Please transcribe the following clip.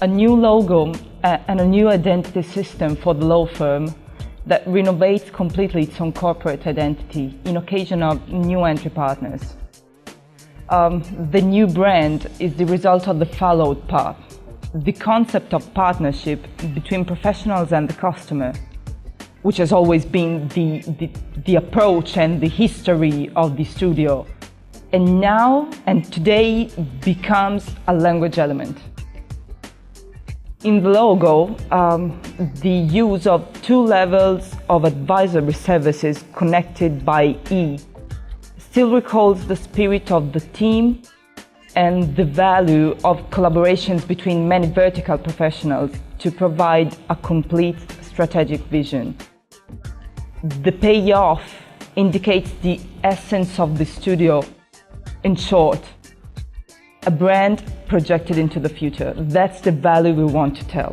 a new logo and a new identity system for the law firm that renovates completely its own corporate identity in occasion of new entry partners. The new brand is the result of the followed path. The concept of partnership between professionals and the customer, which has always been the approach and the history of the studio, and now and today becomes a language element. In the logo, the use of two levels of advisory services connected by E still recalls the spirit of the team and the value of collaborations between many vertical professionals to provide a complete strategic vision. The payoff indicates the essence of the studio. In short, a brand projected into the future. That's the value we want to tell.